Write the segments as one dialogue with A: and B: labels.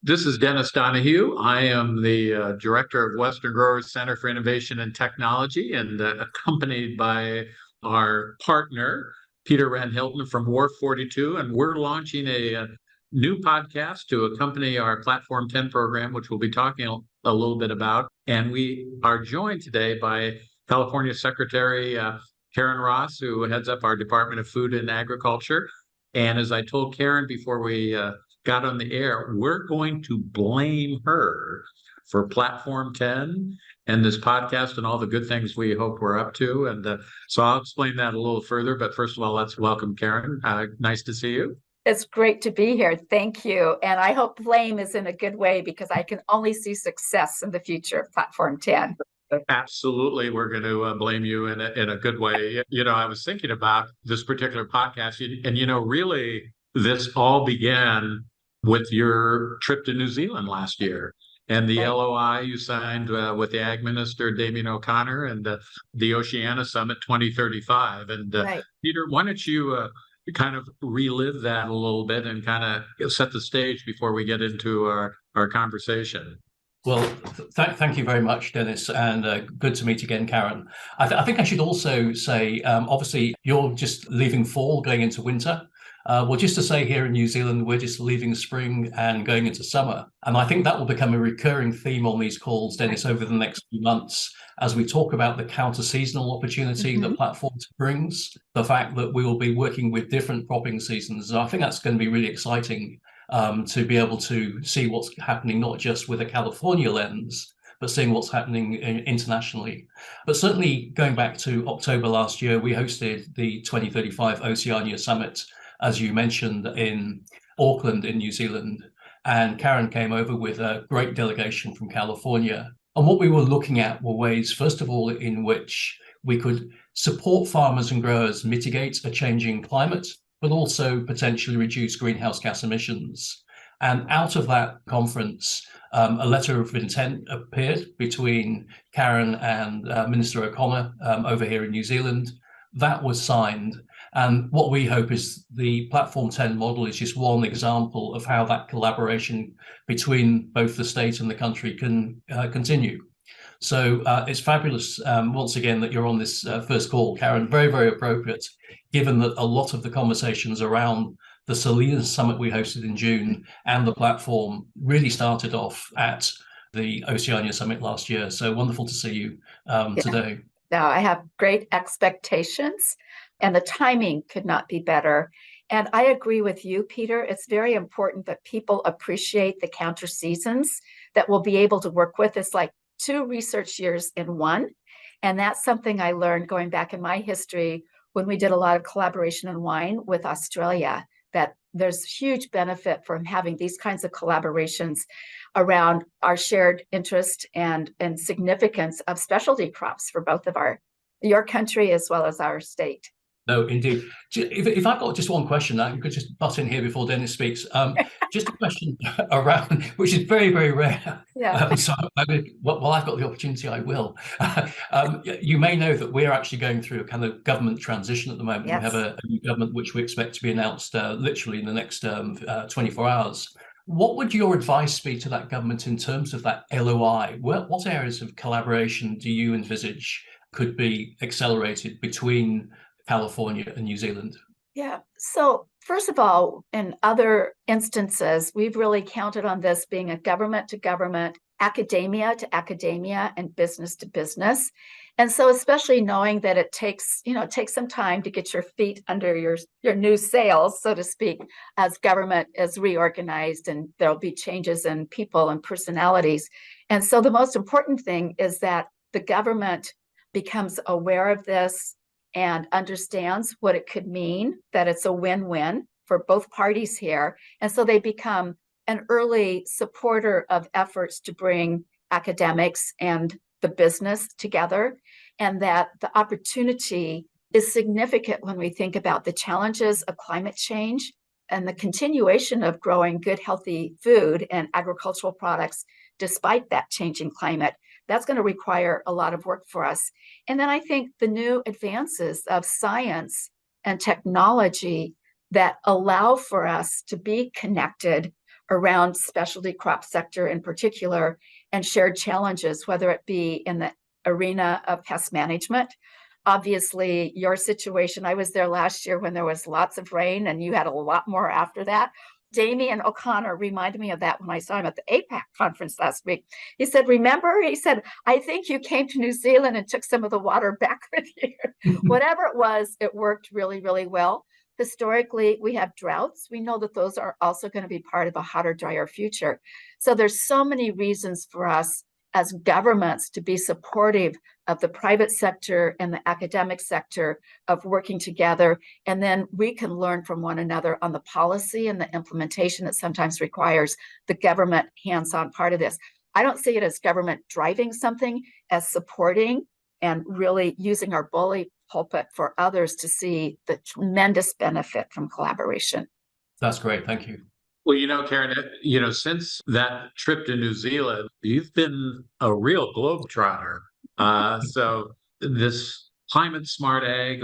A: This is Dennis Donohue. I am the director of Western Growers Center for Innovation and Technology, and accompanied by our partner, Peter Wren Hilton from Wharf 42. And we're launching a new podcast to accompany our Platform 10 program, which we'll be talking a little bit about. And we are joined today by California Secretary Karen Ross, who heads up our Department of Food and Agriculture. And as I told Karen before we got on the air, we're going to blame her for Platform 10 and this podcast and all the good things we hope we're up to. And so I'll explain that a little further. But first of all, let's welcome Karen. Nice to see you.
B: It's great to be here. Thank you. And I hope blame is in a good way, because I can only see success in the future of Platform 10.
A: Absolutely. We're going to blame you in a good way. I was thinking about this particular podcast, and really, this all began with your trip to New Zealand last year and the LOI you signed with the Ag Minister, Damien O'Connor, and the Oceania Summit 2035. And Peter, why don't you kind of relive that a little bit and kind of set the stage before we get into our conversation?
C: Well, thank you very much, Dennis, and good to meet again, Karen. I think I should also say, obviously, you're just leaving fall, going into winter. Well, just to say, here in New Zealand, we're just leaving spring and going into summer. And I think that will become a recurring theme on these calls, Dennis, over the next few months, as we talk about the counter-seasonal opportunity that Platform brings, the fact that we will be working with different cropping seasons. I think that's going to be really exciting. To be able to see what's happening, not just with a California lens, but seeing what's happening internationally. But certainly going back to October last year, we hosted the 2035 Oceania Summit, as you mentioned, in Auckland in New Zealand. And Karen came over with a great delegation from California. And what we were looking at were ways, first of all, in which we could support farmers and growers mitigate a changing climate, but also potentially reduce greenhouse gas emissions. And out of that conference, a letter of intent appeared between Karen and Minister O'Connor over here in New Zealand. That was signed. And what we hope is the Platform 10 model is just one example of how that collaboration between both the state and the country can continue. So it's fabulous, once again, that you're on this first call, Karen. Very, very appropriate, given that a lot of the conversations around the Salinas Summit we hosted in June and the platform really started off at the Oceania Summit last year. So wonderful to see you today.
B: Now, I have great expectations, and the timing could not be better. And I agree with you, Peter. It's very important that people appreciate the counter seasons that we'll be able to work with. It's like 2 research years in one. And that's something I learned going back in my history when we did a lot of collaboration in wine with Australia, that there's huge benefit from having these kinds of collaborations around our shared interest and significance of specialty crops for both of your country as well as our state.
C: No, indeed. If I've got just one question, I could just butt in here before Dennis speaks. Just a question around, which is very, very rare.
B: Yeah.
C: So while I've got the opportunity, I will. You may know that we're actually going through a kind of government transition at the moment. Yes. We have a new government which we expect to be announced literally in the next 24 hours. What would your advice be to that government in terms of that LOI? What areas of collaboration do you envisage could be accelerated between California and New Zealand?
B: Yeah. So first of all, in other instances, we've really counted on this being a government to government, academia to academia, and business to business. And so especially knowing that it takes some time to get your feet under your new sails, so to speak, as government is reorganized and there'll be changes in people and personalities. And so the most important thing is that the government becomes aware of this and understands what it could mean, that it's a win-win for both parties here. And so they become an early supporter of efforts to bring academics and the business together, and that the opportunity is significant when we think about the challenges of climate change and the continuation of growing good, healthy food and agricultural products despite that changing climate. That's going to require a lot of work for us. And then I think the new advances of science and technology that allow for us to be connected around specialty crop sector in particular, and shared challenges, whether it be in the arena of pest management. Obviously, your situation, I was there last year when there was lots of rain, and you had a lot more after that. Damian O'Connor reminded me of that when I saw him at the APAC conference last week. He said, remember, he said, I think you came to New Zealand and took some of the water back with you. Whatever it was, it worked really, really well. Historically, we have droughts. We know that those are also going to be part of a hotter, drier future. So there's so many reasons for us as governments to be supportive of the private sector and the academic sector of working together. And then we can learn from one another on the policy and the implementation that sometimes requires the government hands-on part of this. I don't see it as government driving something, as supporting and really using our bully pulpit for others to see the tremendous benefit from collaboration.
C: That's great. Thank you.
A: Well, Karen, since that trip to New Zealand, you've been a real globetrotter. So this climate smart ag,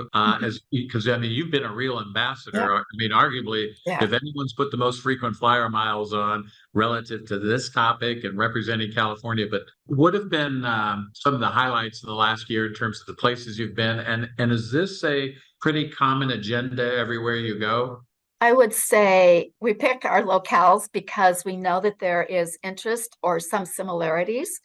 A: because you've been a real ambassador.
B: Yeah.
A: I mean, arguably, if anyone's put the most frequent flyer miles on relative to this topic and representing California, but what have been some of the highlights in the last year in terms of the places you've been? And is this a pretty common agenda everywhere you go?
B: I would say we pick our locales because we know that there is interest or some similarities.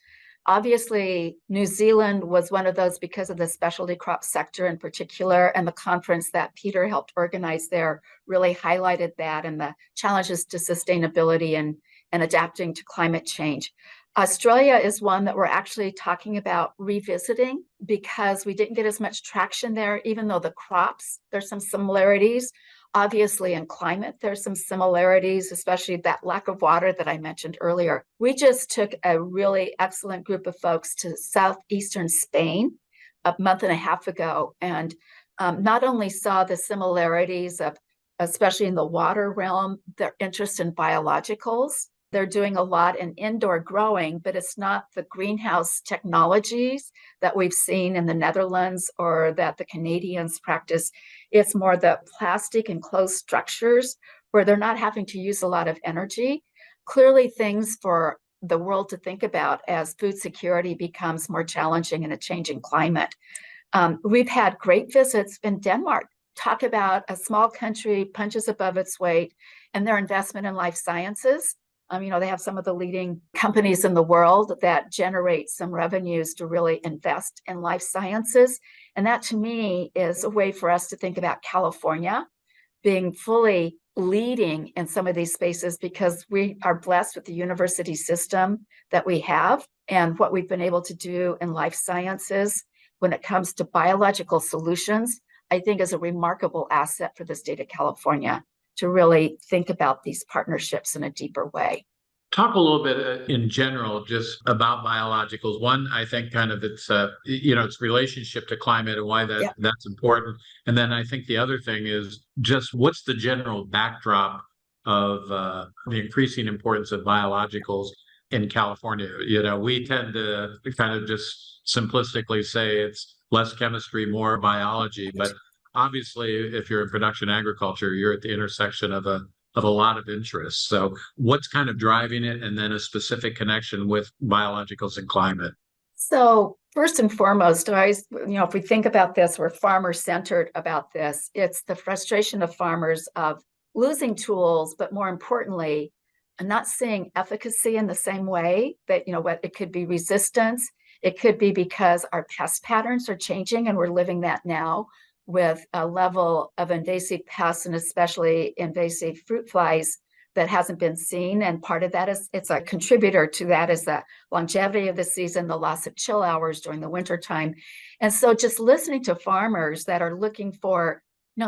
B: Obviously, New Zealand was one of those because of the specialty crop sector in particular, and the conference that Peter helped organize there really highlighted that and the challenges to sustainability and adapting to climate change. Australia is one that we're actually talking about revisiting because we didn't get as much traction there, even though the crops, there's some similarities. Obviously, in climate, there's some similarities, especially that lack of water that I mentioned earlier. We just took a really excellent group of folks to southeastern Spain a month and a half ago, and not only saw the similarities of, especially in the water realm, their interest in biologicals. They're doing a lot in indoor growing, but it's not the greenhouse technologies that we've seen in the Netherlands or that the Canadians practice. It's more the plastic enclosed structures where they're not having to use a lot of energy. Clearly things for the world to think about as food security becomes more challenging in a changing climate. We've had great visits in Denmark. Talk about a small country punches above its weight and their investment in life sciences. They have some of the leading companies in the world that generate some revenues to really invest in life sciences. And that to me is a way for us to think about California being fully leading in some of these spaces because we are blessed with the university system that we have and what we've been able to do in life sciences when it comes to biological solutions, I think is a remarkable asset for the state of California to really think about these partnerships in a deeper way.
A: Talk a little bit in general just about biologicals. One, I think kind of its relationship to climate and why that's important. And then I think the other thing is just what's the general backdrop of the increasing importance of biologicals in California. We tend to kind of just simplistically say it's less chemistry, more biology, but obviously, if you're in production agriculture, you're at the intersection of a lot of interests. So what's kind of driving it? And then a specific connection with biologicals and climate.
B: So first and foremost, if we think about this, we're farmer-centered about this. It's the frustration of farmers of losing tools, but more importantly, not seeing efficacy in the same way that, what it could be resistance. It could be because our pest patterns are changing and we're living that now with a level of invasive pests and especially invasive fruit flies that hasn't been seen. And part of that is it's a contributor to that is the longevity of the season, the loss of chill hours during the winter time. And so just listening to farmers that are looking for,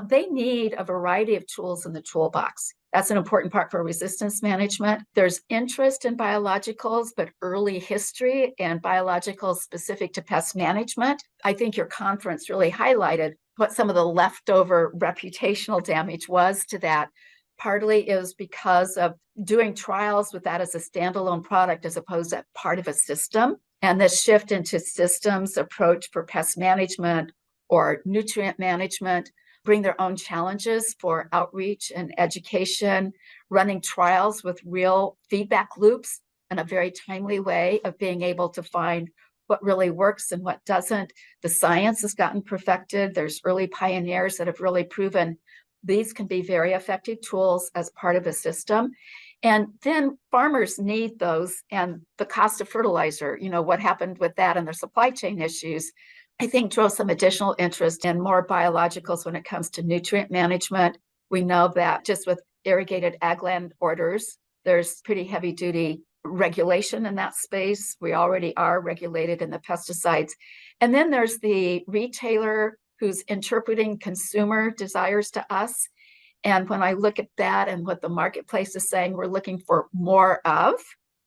B: they need a variety of tools in the toolbox. That's an important part for resistance management. There's interest in biologicals, but early history and biologicals specific to pest management. I think your conference really highlighted what some of the leftover reputational damage was to that. Partly is because of doing trials with that as a standalone product as opposed to part of a system. And this shift into systems approach for pest management or nutrient management bring their own challenges for outreach and education, running trials with real feedback loops in a very timely way of being able to find what really works and what doesn't. The science has gotten perfected. There's early pioneers that have really proven these can be very effective tools as part of a system. And then farmers need those, and the cost of fertilizer, what happened with that and the supply chain issues, I think drove some additional interest in more biologicals when it comes to nutrient management. We know that just with irrigated ag land orders, there's pretty heavy duty regulation in that space. We already are regulated in the pesticides. And then there's the retailer who's interpreting consumer desires to us. And when I look at that and what the marketplace is saying, we're looking for more of,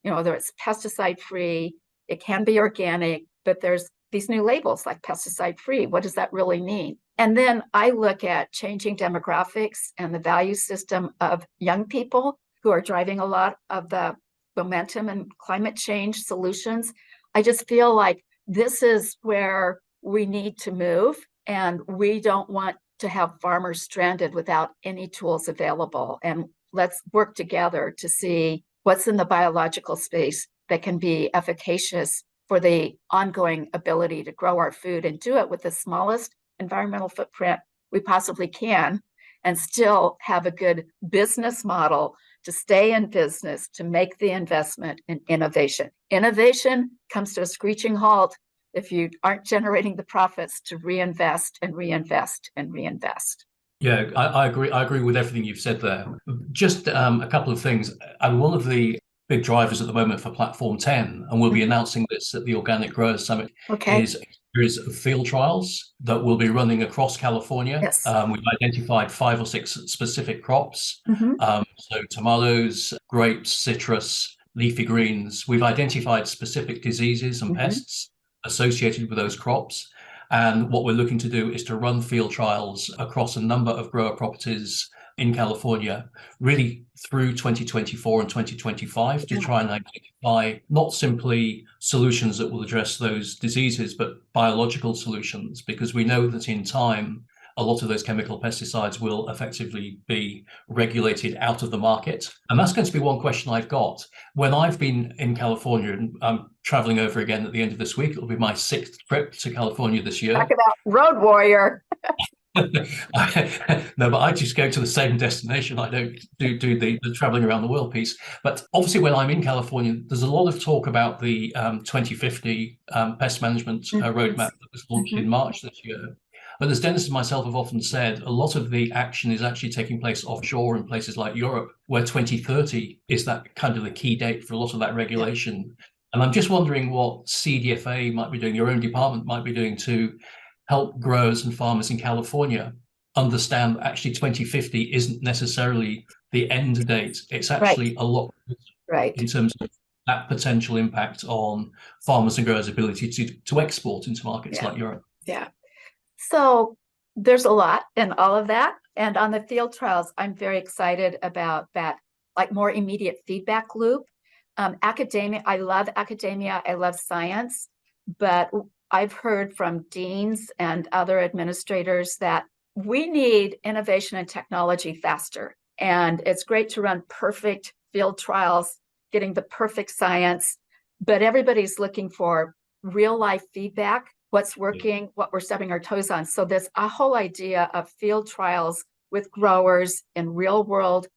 B: whether it's pesticide free, it can be organic, but there's these new labels like pesticide free. What does that really mean? And then I look at changing demographics and the value system of young people who are driving a lot of the momentum and climate change solutions. I just feel like this is where we need to move, and we don't want to have farmers stranded without any tools available. And let's work together to see what's in the biological space that can be efficacious for the ongoing ability to grow our food and do it with the smallest environmental footprint we possibly can, and still have a good business model to stay in business, to make the investment in innovation. Innovation comes to a screeching halt if you aren't generating the profits to reinvest and reinvest and reinvest.
C: Yeah, I agree. I agree with everything you've said there. Just a couple of things. One of the big drivers at the moment for Platform 10, and we'll be announcing this at the Organic Growers Summit, is a series of field trials that will be running across California.
B: Yes.
C: We've identified 5 or 6 specific crops. So tomatoes, grapes, citrus, leafy greens. We've identified specific diseases and pests associated with those crops. And what we're looking to do is to run field trials across a number of grower properties in California, really through 2024 and 2025, to try and identify not simply solutions that will address those diseases, but biological solutions, because we know that in time, a lot of those chemical pesticides will effectively be regulated out of the market. And that's going to be one question I've got. When I've been in California, and I'm traveling over again at the end of this week, it'll be my 6th trip to California this year.
B: Talk about road warrior.
C: No, but I just go to the same destination. I don't do the traveling around the world piece. But obviously, when I'm in California, there's a lot of talk about the 2050 pest management roadmap that was launched in March this year. But as Dennis and myself have often said, a lot of the action is actually taking place offshore in places like Europe, where 2030 is that kind of the key date for a lot of that regulation. And I'm just wondering what CDFA might be doing, your own department might be doing to help growers and farmers in California understand actually 2050 isn't necessarily the end date. It's actually a lot in terms of that potential impact on farmers and growers' ability to export into markets like Europe.
B: Yeah. So there's a lot in all of that. And on the field trials, I'm very excited about that, like more immediate feedback loop. Academia, I love academia, I love science, but I've heard from deans and other administrators that we need innovation and technology faster. And it's great to run perfect field trials, getting the perfect science, but everybody's looking for real life feedback, what's working, what we're stepping our toes on. So this whole idea of field trials with growers in real world,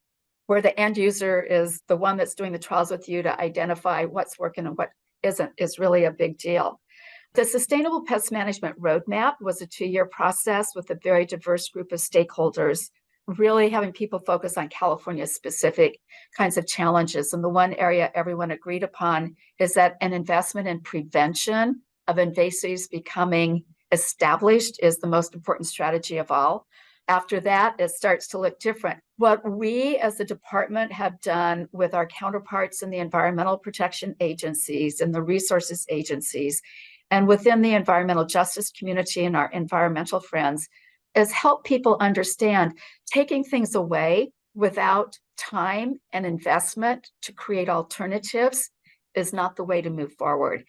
B: where the end user is the one that's doing the trials with you to identify what's working and what isn't, is really a big deal. The Sustainable Pest Management Roadmap was a 2-year process with a very diverse group of stakeholders, really having people focus on California-specific kinds of challenges. And the one area everyone agreed upon is that an investment in prevention of invasives becoming established is the most important strategy of all. After that, it starts to look different. What we as a department have done with our counterparts in the environmental protection agencies and the resources agencies, and within the environmental justice community and our environmental friends, is help people understand taking things away without time and investment to create alternatives is not the way to move forward.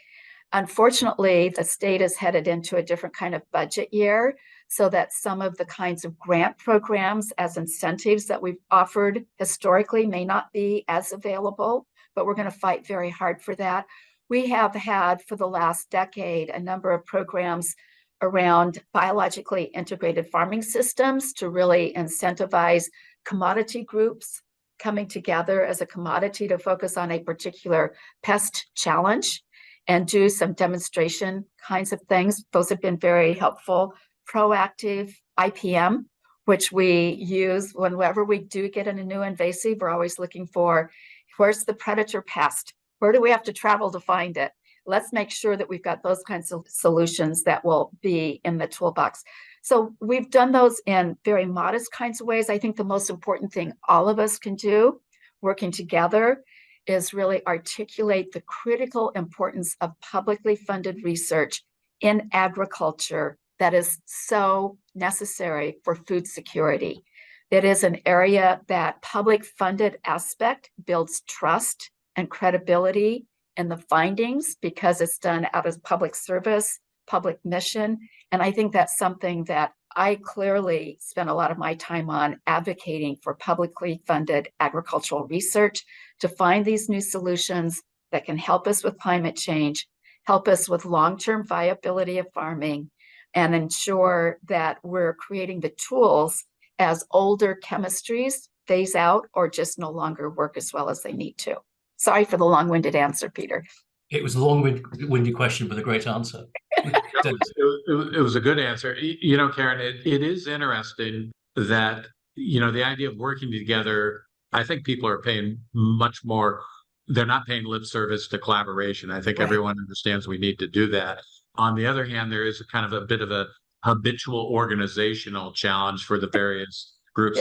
B: Unfortunately, the state is headed into a different kind of budget year. so that some of the kinds of grant programs as incentives that we've offered historically may not be as available, but we're going to fight very hard for that. We have had for the last decade a number of programs around biologically integrated farming systems to really incentivize commodity groups coming together as a commodity to focus on a particular pest challenge and do some demonstration kinds of things. Those have been very helpful. Proactive IPM, which we use whenever we do get in a new invasive, we're always looking for, where's the predator pest? Where do we have to travel to find it? Let's make sure that we've got those kinds of solutions that will be in the toolbox. So we've done those in very modest kinds of ways. I think the most important thing all of us can do working together is really articulate the critical importance of publicly funded research in agriculture that is so necessary for food security. It is an area that public funded aspect builds trust and credibility in the findings because it's done out of public service, public mission. And I think that's something that I clearly spend a lot of my time on, advocating for publicly funded agricultural research to find these new solutions that can help us with climate change, help us with long-term viability of farming, and ensure that we're creating the tools as older chemistries phase out or just no longer work as well as they need to. Sorry for the long-winded answer, Peter.
C: It was a long-winded question with a great answer.
A: It was a good answer. You know, Karen, it is interesting that, you know, the idea of working together, I think people are paying much more. They're not paying lip service to collaboration. I think everyone understands we need to do that. On the other hand, there is a kind of a bit of a habitual organizational challenge for the various groups,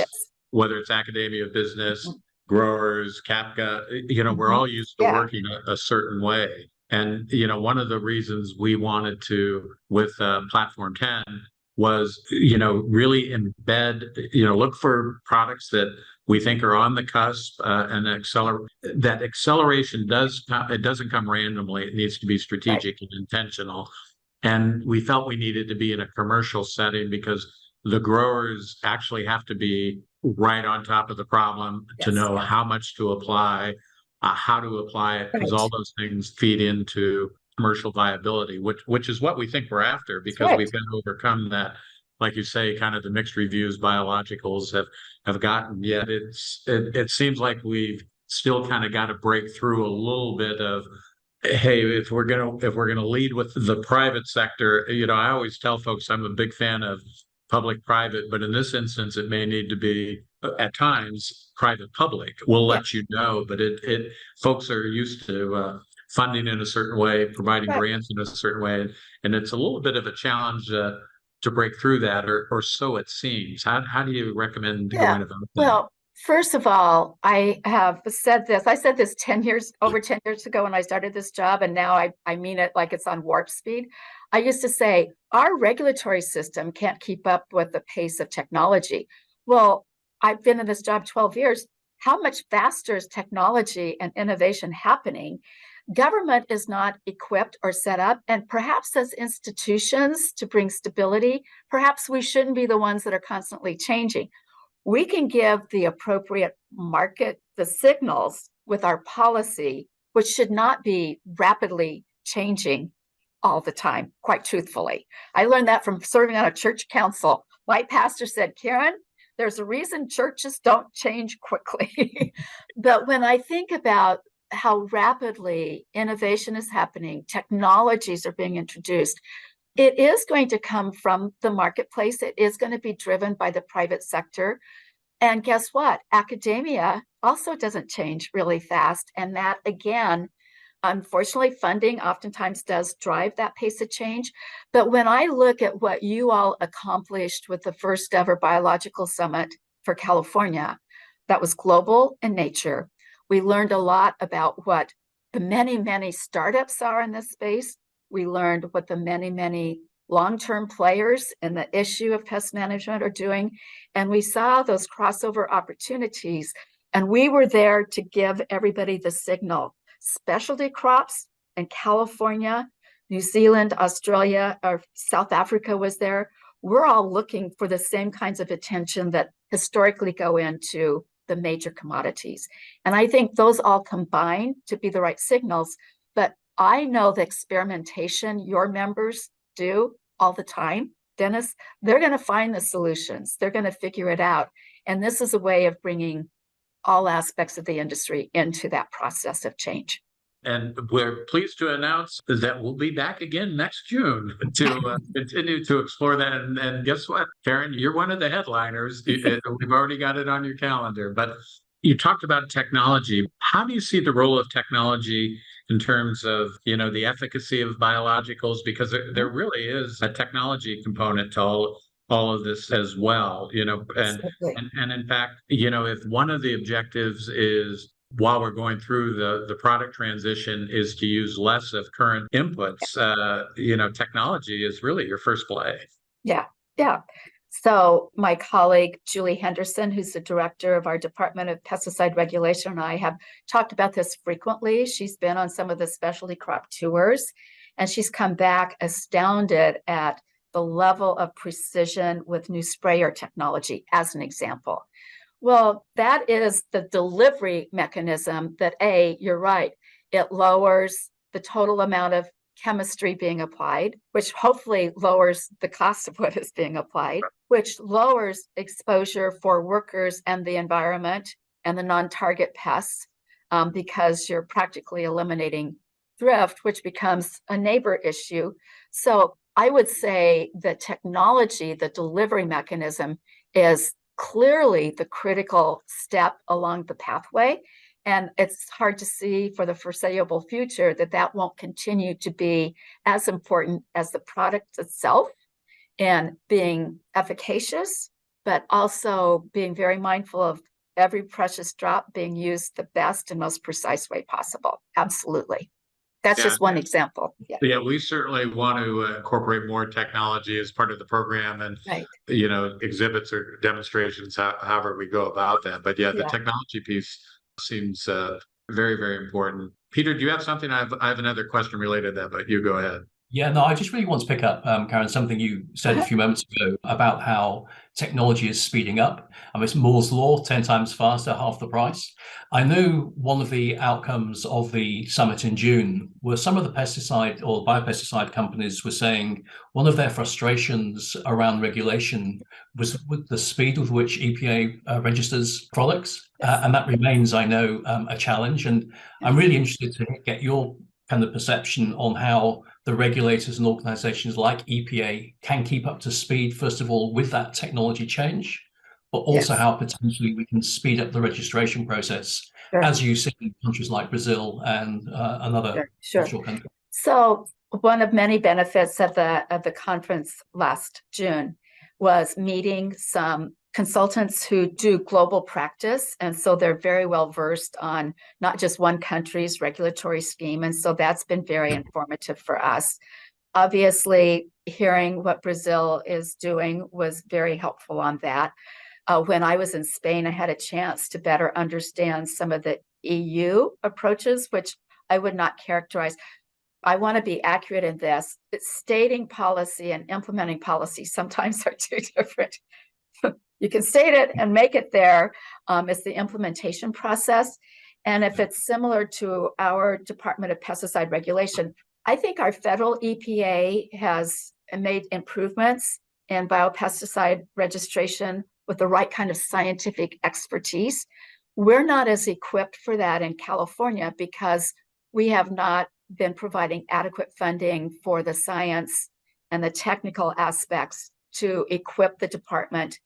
A: whether it's academia, business, growers, CAPCA, you know, we're all used to working a certain way. And, you know, one of the reasons we wanted to, with Platform 10, was, you know, really embed, you know, look for products that we think are on the cusp and that acceleration it doesn't come randomly. It needs to be strategic and intentional. And we felt we needed to be in a commercial setting because the growers actually have to be right on top of the problem to know how much to apply, how to apply it, because all those things feed into commercial viability, which is what we think we're after, because we've got to overcome that, like you say, kind of the mixed reviews biologicals have gotten. Yet it seems like we've still kind of got to break through a little bit of, hey, if we're gonna lead with the private sector, you know, I always tell folks I'm a big fan of public-private, but in this instance, it may need to be at times private-public. We'll let you know, but folks are used to funding in a certain way, providing grants in a certain way, and it's a little bit of a challenge to break through that, or so it seems. How do you recommend going about that?
B: Well, first of all, I have said this. I said this over 10 years ago when I started this job, and now I mean it like it's on warp speed. I used to say, our regulatory system can't keep up with the pace of technology. Well, I've been in this job 12 years. How much faster is technology and innovation happening? Government is not equipped or set up, and perhaps as institutions to bring stability, perhaps we shouldn't be the ones that are constantly changing. We can give the appropriate market the signals with our policy, which should not be rapidly changing all the time, quite truthfully. I learned that from serving on a church council. My pastor said, Karen, there's a reason churches don't change quickly. But when I think about how rapidly innovation is happening, technologies are being introduced, it is going to come from the marketplace. It is going to be driven by the private sector. And guess what? Academia also doesn't change really fast. And that, again, unfortunately, funding oftentimes does drive that pace of change. But when I look at what you all accomplished with the first ever biological summit for California, that was global in nature. We learned a lot about what the many, many startups are in this space. We learned what the many, many long-term players in the issue of pest management are doing. And we saw those crossover opportunities. And we were there to give everybody the signal. Specialty crops in California, New Zealand, Australia, or South Africa was there. we're all looking for the same kinds of attention that historically go into the major commodities. And I think those all combine to be the right signals. But I know the experimentation your members do all the time, Dennis, they're going to find the solutions. They're going to figure it out. And this is a way of bringing all aspects of the industry into that process of change.
A: And we're pleased to announce that we'll be back again next June to continue to explore that. And guess what, Karen, you're one of the headliners. We've already got it on your calendar. But you talked about technology. How do you see the role of technology in terms of, the efficacy of biologicals? Because there really is a technology component to all of this as well, and in fact, if one of the objectives is, while we're going through the product transition, is to use less of current inputs, technology is really your first play.
B: Yeah. So my colleague, Julie Henderson, who's the director of our Department of Pesticide Regulation, and I have talked about this frequently. She's been on some of the specialty crop tours, and she's come back astounded at the level of precision with new sprayer technology, as an example. Well, that is the delivery mechanism that, you're right, it lowers the total amount of chemistry being applied, which hopefully lowers the cost of what is being applied, which lowers exposure for workers and the environment and the non-target pests, because you're practically eliminating thrift, which becomes a neighbor issue. So I would say the technology, the delivery mechanism, is clearly the critical step along the pathway. And it's hard to see for the foreseeable future that won't continue to be as important as the product itself and being efficacious, but also being very mindful of every precious drop being used the best and most precise way possible. Absolutely. That's just one example.
A: Yeah, we certainly want to incorporate more technology as part of the program, and exhibits or demonstrations, however we go about that. But the technology piece seems very, very important. Peter, do you have something? I have another question related to that, but you go ahead.
C: Yeah, no, I just really want to pick up, Karen, something you said a few moments ago about how technology is speeding up. I mean, it's Moore's Law, 10 times faster, half the price. I know one of the outcomes of the summit in June were some of the pesticide or biopesticide companies were saying one of their frustrations around regulation was with the speed with which EPA registers products. And that remains, I know, a challenge. And I'm really interested to get your kind of perception on how the regulators and organizations like EPA can keep up to speed, first of all, with that technology change, but also how potentially we can speed up the registration process, as you see in countries like Brazil and another offshore country.
B: So one of many benefits of the conference last June was meeting some consultants who do global practice. And so they're very well versed on not just one country's regulatory scheme. And so that's been very informative for us. Obviously, hearing what Brazil is doing was very helpful on that. When I was in Spain, I had a chance to better understand some of the EU approaches, which I would not characterize. I want to be accurate in this. Stating policy and implementing policy sometimes are two different. You can state it and make it there. It's the implementation process. And if it's similar to our Department of Pesticide Regulation, I think our federal EPA has made improvements in biopesticide registration with the right kind of scientific expertise. We're not as equipped for that in California because we have not been providing adequate funding for the science and the technical aspects to equip the department.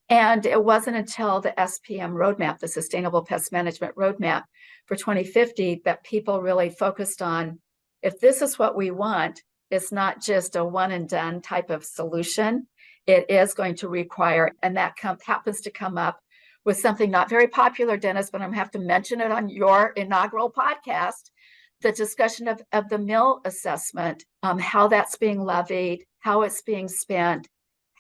B: And it wasn't until the SPM roadmap, the Sustainable Pest Management Roadmap for 2050, that people really focused on, if this is what we want, it's not just a one and done type of solution. It is going to require, and that happens to come up with something not very popular, Dennis, but I'm going to have to mention it on your inaugural podcast, the discussion of the mill assessment, how that's being levied, how it's being spent,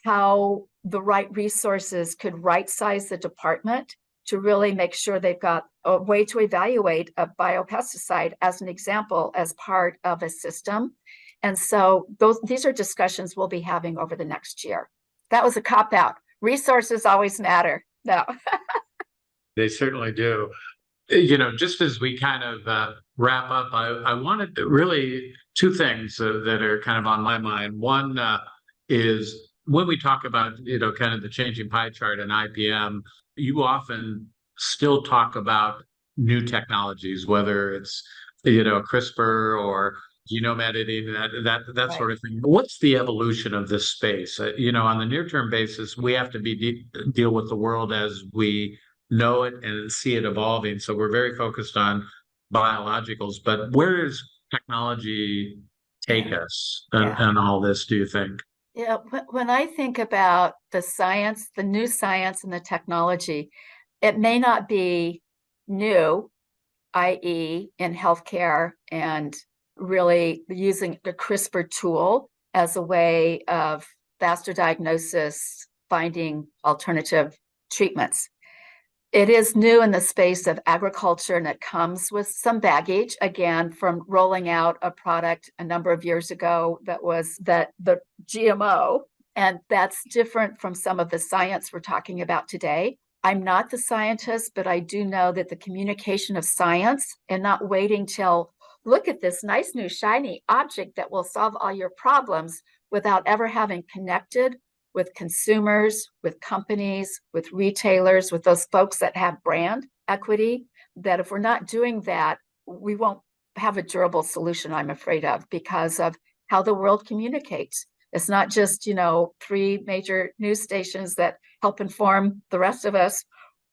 B: how the right resources could right-size the department to really make sure they've got a way to evaluate a biopesticide, as an example, as part of a system. And so these are discussions we'll be having over the next year. That was a cop out. Resources always matter. No.
A: They certainly do. Just as we kind of wrap up, I wanted to really two things that are kind of on my mind. One is when we talk about, kind of the changing pie chart and IPM, you often still talk about new technologies, whether it's, CRISPR or genome editing, that
B: Right.
A: sort of thing. What's the evolution of this space? On the near term basis, we have to deal with the world as we know it and see it evolving. So we're very focused on biologicals, but where does technology take
B: Yeah.
A: us
B: Yeah.
A: and all this, do you think?
B: Yeah. When I think about the science, the new science and the technology, it may not be new, i.e., in healthcare and really using the CRISPR tool as a way of faster diagnosis, finding alternative treatments. It is new in the space of agriculture, and it comes with some baggage, again, from rolling out a product a number of years ago that was the GMO. And that's different from some of the science we're talking about today. I'm not the scientist, but I do know that the communication of science and not waiting till, look at this nice new shiny object that will solve all your problems without ever having connected with consumers, with companies, with retailers, with those folks that have brand equity, that if we're not doing that, we won't have a durable solution, I'm afraid of, because of how the world communicates. It's not just, three major news stations that help inform the rest of us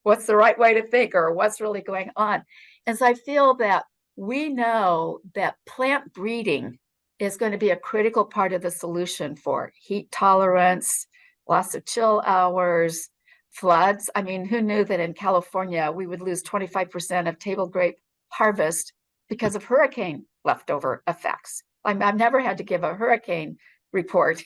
B: what's the right way to think or what's really going on. And so I feel that we know that plant breeding is going to be a critical part of the solution for heat tolerance, loss of chill hours, floods. I mean, who knew that in California we would lose 25% of table grape harvest because of hurricane leftover effects? I've never had to give a hurricane report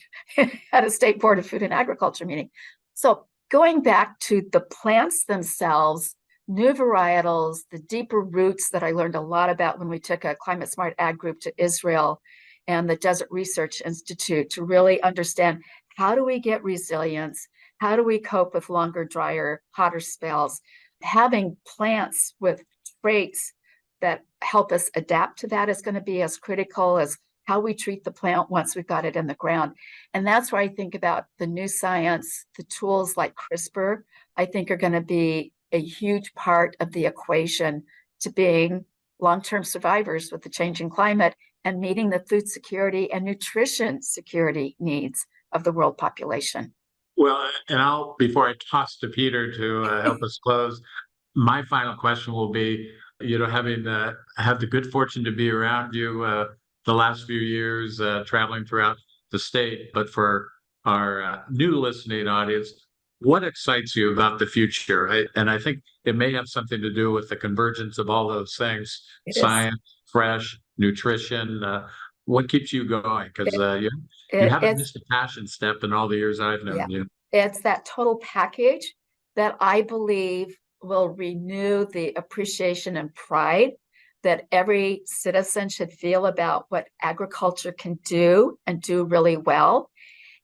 B: at a state board of food and agriculture meeting. So going back to the plants themselves, new varietals, the deeper roots that I learned a lot about when we took a climate smart ag group to Israel and the Desert Research Institute to really understand, how do we get resilience? How do we cope with longer, drier, hotter spells? Having plants with traits that help us adapt to that is going to be as critical as how we treat the plant once we've got it in the ground. And that's where I think about the new science, the tools like CRISPR, I think are going to be a huge part of the equation to being long-term survivors with the changing climate and meeting the food security and nutrition security needs of the world population.
A: Well, and before I toss to Peter to help us close, my final question will be, having had the good fortune to be around you the last few years, traveling throughout the state, but for our new listening audience, what excites you about the future? And I think it may have something to do with the convergence of all those things:
B: It is.
A: science, fresh, nutrition. What keeps you going? Because you haven't
B: It's
A: missed a passion step in all the years I've
B: yeah,
A: known you.
B: it's that total package that I believe will renew the appreciation and pride that every citizen should feel about what agriculture can do and do really well.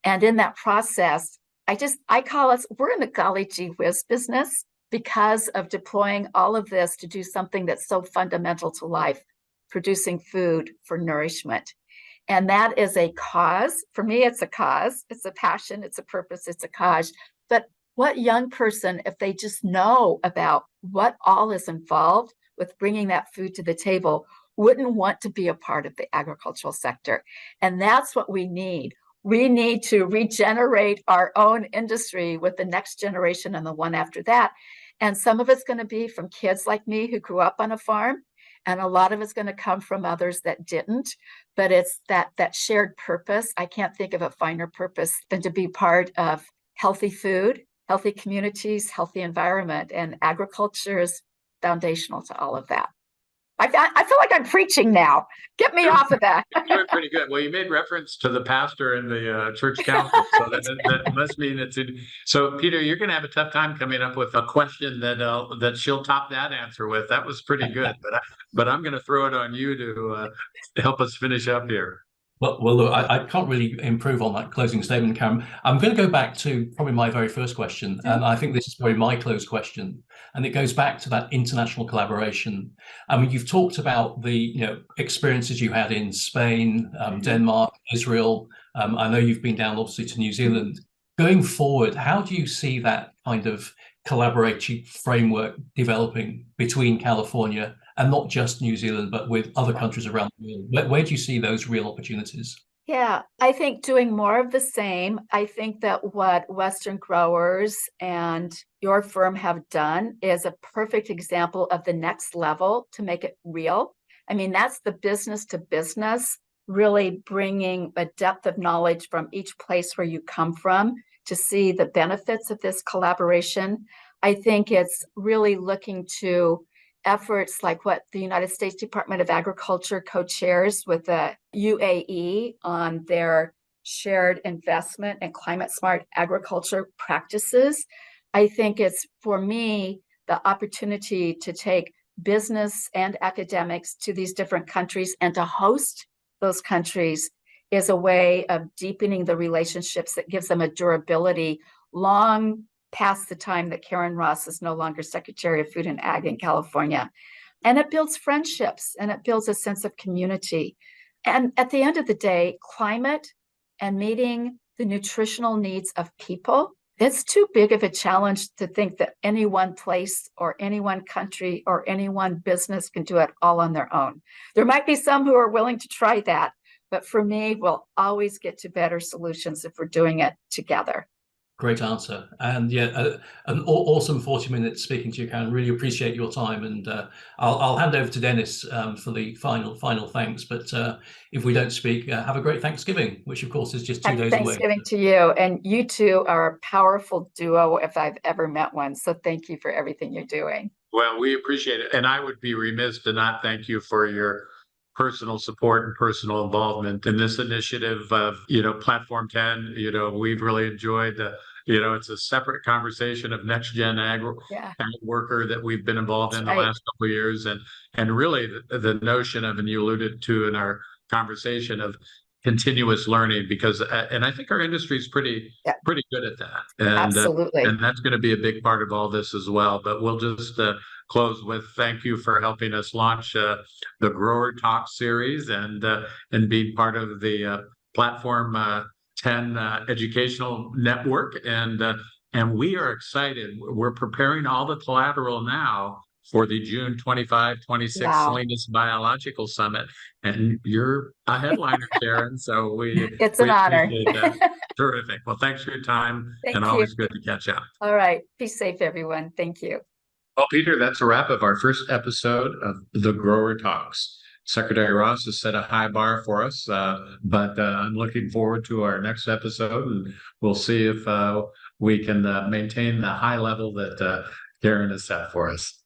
B: And in that process, I call us, we're in the golly gee whiz business because of deploying all of this to do something that's so fundamental to life, producing food for nourishment. And that is a cause. For me, it's a cause, it's a passion, it's a purpose, it's a cause. But what young person, if they just know about what all is involved with bringing that food to the table, wouldn't want to be a part of the agricultural sector? And that's what we need. We need to regenerate our own industry with the next generation and the one after that. And some of it's going to be from kids like me who grew up on a farm, and a lot of it's going to come from others that didn't. But it's that shared purpose. I can't think of a finer purpose than to be part of healthy food, healthy communities, healthy environment, and agriculture is foundational to all of that. I feel like I'm preaching now. Get me off of that.
A: You're doing pretty good. Well, you made reference to the pastor and the church council, so that must mean it's in. So, Peter, you're going to have a tough time coming up with a question that she'll top that answer with. That was pretty good, but I'm going to throw it on you to help us finish up here.
C: Well, look, I can't really improve on that closing statement, Karen. I'm going to go back to probably my very first question, and I think this is probably my close question, and it goes back to that international collaboration. I mean, you've talked about the experiences you had in Spain, Denmark, Israel. I know you've been down obviously to New Zealand. Going forward, how do you see that kind of collaborative framework developing between California and not just New Zealand, but with other countries around the world? Where do you see those real opportunities?
B: Yeah, I think doing more of the same. I think that what Western growers and your firm have done is a perfect example of the next level to make it real. I mean, that's the business to business, really bringing a depth of knowledge from each place where you come from to see the benefits of this collaboration. I think it's really looking to efforts like what the United States Department of Agriculture co-chairs with the UAE on their shared investment and climate smart agriculture practices. I think it's, for me, the opportunity to take business and academics to these different countries and to host those countries is a way of deepening the relationships that gives them a durability long past the time that Karen Ross is no longer Secretary of Food and Ag in California. And it builds friendships and it builds a sense of community. And at the end of the day, climate and meeting the nutritional needs of people, it's too big of a challenge to think that any one place or any one country or any one business can do it all on their own. There might be some who are willing to try that, but for me, we'll always get to better solutions if we're doing it together.
C: Great answer. And yeah, an awesome 40 minutes speaking to you, Karen. Really appreciate your time. And I'll hand over to Dennis for the final thanks. But if we don't speak, have a great Thanksgiving, which of course is just 2 days away.
B: Thanksgiving to you. And you two are a powerful duo if I've ever met one. So thank you for everything you're doing.
A: Well, we appreciate it. And I would be remiss to not thank you for your personal support and personal involvement in this initiative of, Platform 10. We've really enjoyed it's a separate conversation of next gen ag worker that we've been involved in the last couple of years. And really the notion of, and you alluded to in our conversation, of continuous learning, because and I think our industry is pretty good at that. And
B: absolutely.
A: And that's going to be a big part of all this as well. But we'll just close with thank you for helping us launch the Grower Talk series and being part of the Platform 10 educational network. And we are excited. We're preparing all the collateral now for the June 25-26 Salinas Biological Summit. And you're a headliner, Karen. So
B: it's an honor.
A: That. Terrific. Well, thanks for your time.
B: Thank you.
A: Always good to catch up.
B: All right. Be safe, everyone. Thank you.
A: Well, Peter, that's a wrap of our first episode of the Grower Talks. Secretary Ross has set a high bar for us, but I'm looking forward to our next episode, and we'll see if we can maintain the high level that Karen has set for us.